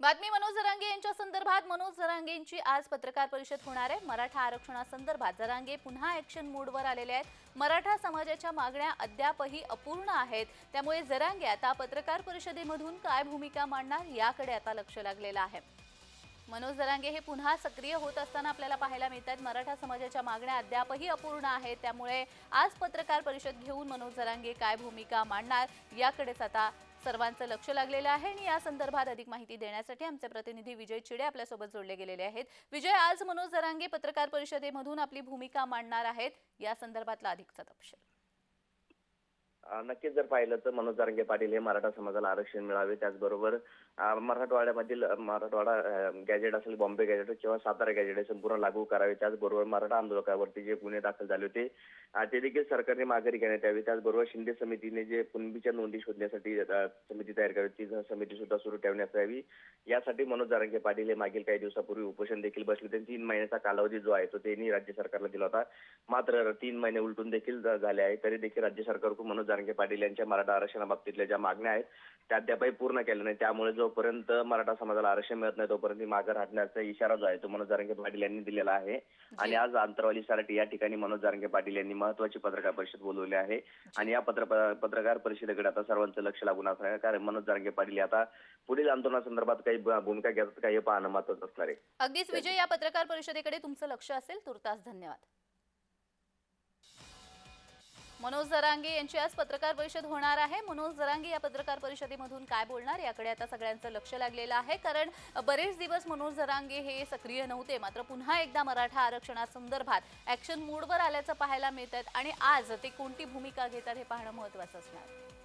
बातमी मनोज जरांगे यांच्या संदर्भात। मनोज जरांगेंची आज पत्रकार परिषद होणार आहे। मराठा आरक्षणासंदर्भात जरांगे पुन्हा ॲक्शन मोडवर आलेले आहेत। मराठा समाजाच्या मागण्या अद्यापही अपूर्ण आहेत, त्यामुळे जरांगे आता पत्रकार परिषदेमधून काय भूमिका मांडणार याकडे आता लक्ष लागलेलं आहे। मनोज जरांगे हे पुन्हा सक्रिय होत असताना आपल्याला पाहायला मिळतात। मराठा समाजाच्या मागण्या अद्यापही अपूर्ण आहेत, त्यामुळे आज पत्रकार परिषद घेऊन मनोज जरांगे काय भूमिका मांडणार याकडेच आता सर्वांचं लक्ष लागलेलं आहे। आणि या संदर्भात अधिक माहिती देण्यासाठी आमचे प्रतिनिधी विजय चिडे आपल्यासोबत जोडले गेलेले आहेत। विजय, आज मनोज जरांगे पत्रकार परिषदेमधून आपली भूमिका मांडणार आहेत, या संदर्भातला अधिकचा तपशील। नक्कीच जर पाहिलं तर मनोज जरांगे पाटील हे मराठा समाजाला आरक्षण मिळावे, त्याचबरोबर मराठवाड्यामधील मराठवाडा गॅजेट असेल, बॉम्बे गॅजेट किंवा सातारा गॅजेट हे संपूर्ण लागू करावे। त्याचबरोबर मराठा आंदोलकावरती जे गुन्हे दाखल झाले होते ते देखील सरकारने माघारी घेण्यात यावे। त्याचबरोबर शिंदे समितीने जे कुणबीच्या नोंदी शोधण्यासाठी समिती तयार करावी, ती समिती सुद्धा सुरू ठेवण्यात यावी। यासाठी मनोज जरांगे पाटील हे मागील काही दिवसापूर्वी उपोषण देखील बसले होते। 3 महिन्याचा कालावधी जो आहे तो त्यांनी राज्य सरकारला दिला होता, मात्र 3 महिने उलटून देखील झाले आहे, तरी देखील राज्य सरकारकडून मनोज जरांगे पाटील यांच्या मराठा आरक्षणाबाबतीतल्या ज्या मागण्या आहेत त्या अद्यापही पूर्ण केल्या नाही। त्यामुळे जोपर्यंत मराठा समाजाला आरक्षण मिळत नाही तोपर्यंत मागे हटण्याचा इशारा जो आहे तो मनोज जरांगे पाटील यांनी दिलेला आहे। आणि आज आंतरवाली सारटी या ठिकाणी मनोज जरांगे पाटील यांनी महत्त्वाची पत्रकार परिषद बोलवली आहे। आणि या पत्रकार परिषदेकडे आता सर्वांचं लक्ष लागून आहे, कारण मनोज जरांगे पाटील आता पुढील आंदोलनासंदर्भात काही भूमिका घेतात का हे पाहणं महत्त्वाचं असणार आहे। अगदीच विजय, या पत्रकार परिषदेकडे तुमचं लक्ष असेल। तुर्तास धन्यवाद। मनोज जरांगे यांची आज पत्रकार परिषद होणार आहे। मनोज जरांगे या पत्रकार परिषदेमधून काय बोलणार याकडे आता सगळ्यांचं लक्ष लागलेलं आहे, कारण बरेच दिवस मनोज जरांगे हे सक्रिय नव्हते, मात्र पुन्हा एकदा मराठा आरक्षणासंदर्भात ॲक्शन मोडवर आल्याचं पाहायला मिळतं आणि आज ते कोणती भूमिका घेतात हे पाहणं महत्त्वाचं असणार आहे।